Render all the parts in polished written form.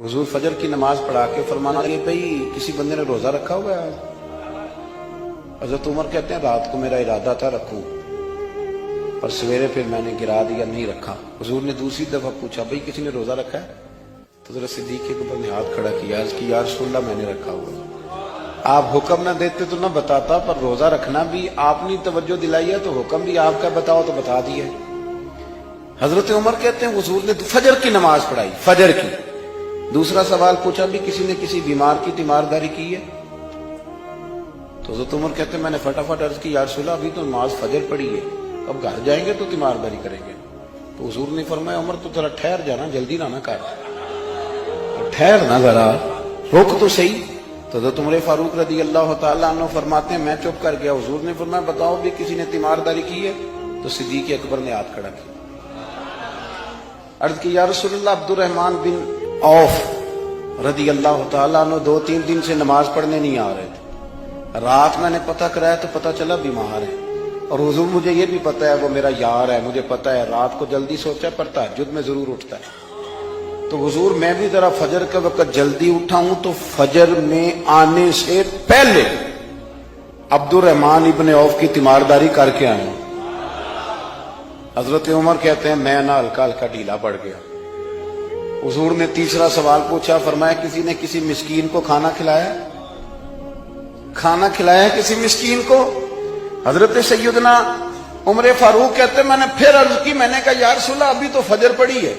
हुजूर फजर की नमाज पढ़ा के फरमाना लगे भाई किसी बंदे ने रोजा रखा हुआ है। हजरत उमर कहते हैं रात को मेरा इरादा था रखूं, पर सवेरे फिर मैंने गिरा दिया, नहीं रखा। हुजूर ने दूसरी दफा पूछा भाई किसी ने रोजा रखा है? तो जरा सिद्दीक के ऊपर ने हाथ खड़ा किया, अर्ज की या रसूलल्लाह मैंने रखा हुआ। आप हुक्म ना देते तो ना बताता, पर रोजा रखना भी आपने तवज्जो दिलाई है तो हुक्म भी आपका बताओ तो बता दिया। हजरत उमर कहते हैं हुजूर ने फजर की नमाज पढ़ाई, फजर की। दूसरा सवाल पूछा भी किसी ने किसी बीमार की तीमारदारी की है? तो हजरत उमर कहते हैं मैंने फटाफट अर्ज की या रसूलल्लाह अभी तो नमाज फजर पढ़ी है, अब घर जाएंगे तो तीमारदारी करेंगे। तो हुजूर ने फरमाया उमर तो जरा ठहर जाना, जल्दी ना कर, ठहर ना जरा, रुक तो सही। तो हजरत उमर फारूक रदी अल्लाह तआला अन्हु फरमाते हैं मैं चुप कर गया। हुजूर ने फरमाया बताओ भी किसी ने तीमारदारी की है? तो सिद्दीक अकबर ने हाथ खड़ा किया, अर्ज की या रसूलल्लाह अब्दुर्रहमान बिन औफ रदी अल्लाह तआला अन्हु 2-3 दिन से नमाज पढ़ने नहीं आ रहे थे। रात मैंने पता कराया तो पता चला बीमार है, और हुजूर मुझे ये भी पता है वो मेरा यार है, मुझे पता है रात को जल्दी सोचा पर तहज्जुद में जरूर उठता है। तो हुजूर मैं भी जरा फजर के वक्त जल्दी उठा हूं तो फजर में आने से पहले अब्दुर्रहमान इब्ने औफ की तीमारदारी करके आया हूं। हजरत उमर कहते हैं मैं ना हल्का हल्का ढीला पड़ गया। हुजूर ने तीसरा सवाल पूछा, फरमाया किसी ने किसी मिस्कीन को खाना खिलाया? खाना खिलाया किसी मिस्कीन को? हजरत सैयदना उमर फारूक कहते मैंने फिर अर्ज की, मैंने कहा या रसूलल्लाह अभी तो फजर पड़ी है,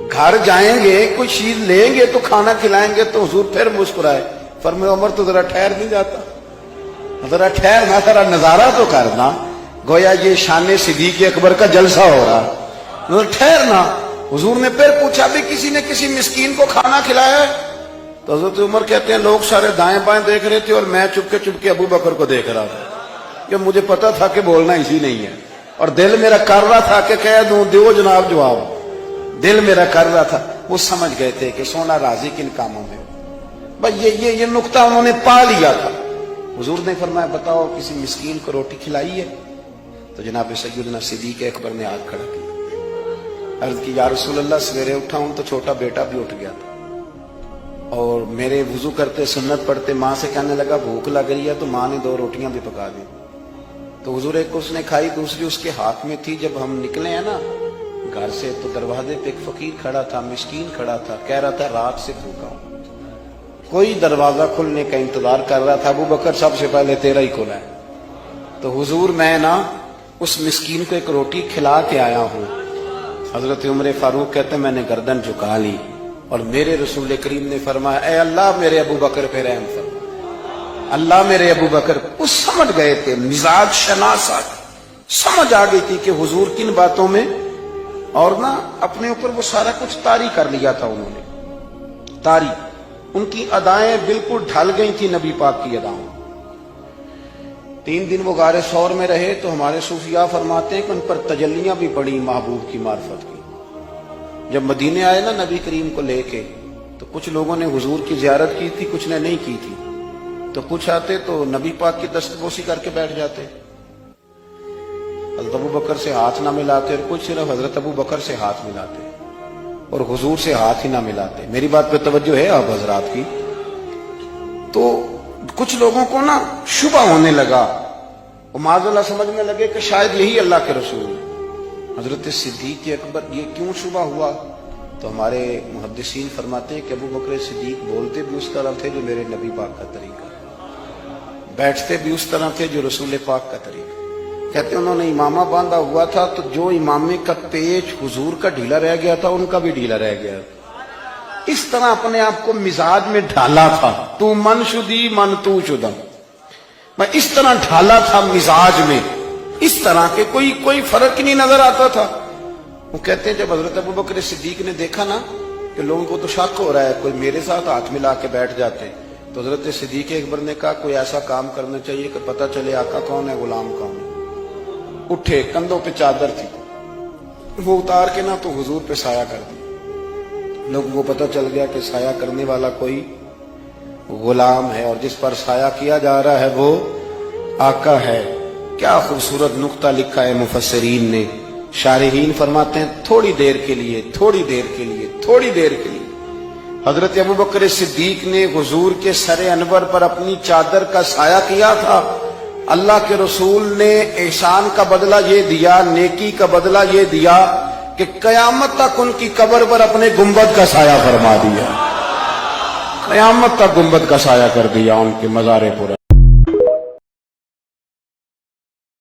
घर जाएंगे कुछ चीज लेंगे तो खाना खिलाएंगे। तो हुजूर फिर मुस्कुराए, फरमाया उमर तो जरा ठहर नहीं जाता, जरा ठहर ना, जरा नजारा तो करना, गोया ये शान सिद्दीक अकबर का जलसा हो रहा, ठहर ना। हुजूर ने फिर पूछा भी किसी ने किसी मिस्कीन को खाना खिलाया है? तो हजरत उमर कहते हैं लोग सारे दाएं बाएं देख रहे थे और मैं चुपके अबू बकर को देख रहा था, कि मुझे पता था कि बोलना इसी नहीं है, और दिल मेरा कर रहा था कि कह दूं दो जनाब जवाब, दिल मेरा कर रहा था। वो समझ गए थे कि सोना राजी किन कामों में, भाई ये नुक्ता उन्होंने पा लिया था। हुजूर ने फरमाया बताओ किसी मिस्कीन को रोटी खिलाई है? तो जनाब सैयदना सिद्दीक अकबर ने हाथ खड़ा किया, अर्ज की या रसूलल्लाह सवेरे उठा हूं तो छोटा बेटा भी उठ गया था, और मेरे वुजू करते सुन्नत पढ़ते माँ से कहने लगा भूख लग रही है, तो माँ ने 2 रोटियां भी पका दी। तो हुजूर एक उसने खाई, दूसरी उसके हाथ में थी। जब हम निकले हैं ना घर से तो दरवाजे पे एक फकीर खड़ा था, मिस्कीन खड़ा था, कह रहा था रात से भूखा हूं, कोई दरवाजा खुलने का इंतजार कर रहा था। अबू बकर सबसे पहले तेरा ही खुला है। तो हुजूर मैं ना उस मिस्कीन को एक रोटी खिला के आया हूं। हजरत उमर फारूक कहते मैंने गर्दन झुका ली और मेरे रसूल करीम ने फरमाया ऐ अल्लाह मेरे अबू बकर पे रहम फरमा, अल्लाह मेरे अबू बकर। उस समझ गए थे मिजाज शनासा, समझ आ गई थी कि हुजूर किन बातों में, और ना अपने ऊपर वो सारा कुछ तारी कर लिया था उन्होंने, तारी। उनकी अदाएं बिल्कुल ढल गई थी नबी पाक की अदाओं। 3 दिन वो गारे सौर में रहे तो हमारे सूफिया फरमाते हैं कि उन पर तजल्लियां भी पड़ी महबूब की मार्फत की। जब मदीने आए ना नबी करीम को लेके, तो कुछ लोगों ने हुजूर की जियारत की थी, कुछ ने नहीं की थी। तो कुछ आते तो नबी पाक की दस्तबोसी करके बैठ जाते, हज़रत अबू बकर से हाथ ना मिलाते, और कुछ सिर्फ हजरत अबू बकर से हाथ मिलाते और हुजूर से हाथ ही ना मिलाते। मेरी बात पे तवज्जो है आप हजरात की? तो कुछ लोगों को ना शुबा होने लगा, वो माज़अल्लाह समझने लगे कि शायद यही अल्लाह के रसूल है। हजरत सिद्दीक अकबर ये क्यों शुबा हुआ? तो हमारे मुहद्दिसीन फरमाते हैं कि अबू बकर सिद्दीक बोलते भी उस तरह थे जो मेरे नबी पाक का तरीका, बैठते भी उस तरह थे जो रसूल पाक का तरीका। कहते उन्होंने इमामा बांधा हुआ था तो जो इमामे का पेच हुजूर का ढीला रह गया था उनका भी ढीला रह गया। इस तरह अपने आप को मिजाज में ढाला था, तू मन शुदी मन तू शुदम, मैं इस तरह ढाला था मिजाज में, इस तरह के कोई फर्क ही नहीं नजर आता था। वो कहते हैं जब हजरत अबू बकर सिद्दीक ने देखा ना कि लोगों को तो शक हो रहा है, कोई मेरे साथ हाथ मिला के बैठ जाते, तो हजरत सिद्दीक अकबर ने कहा कोई ऐसा काम करना चाहिए कि पता चले आका कौन है गुलाम कौन है। उठे, कंधों पे चादर थी, वो उतार के ना तो हुजूर पे साया कर दी। लोगों को पता चल गया कि साया करने वाला कोई गुलाम है, और जिस पर साया किया जा रहा है वो आका है। क्या खूबसूरत नुक्ता लिखा है मुफस्सिरीन ने। शारिहीन फरमाते हैं थोड़ी देर के लिए, थोड़ी देर के लिए, थोड़ी देर के लिए حضرت ابو بکر صدیق نے حضور کے سر انور پر اپنی چادر کا سایہ کیا تھا. اللہ کے رسول نے احسان کا بدلہ یہ دیا، نیکی کا بدلہ یہ دیا کہ قیامت تک ان کی قبر پر اپنے گنبد کا سایہ فرما دیا. قیامت تک گنبد کا سایہ کر دیا ان کے مزار پر.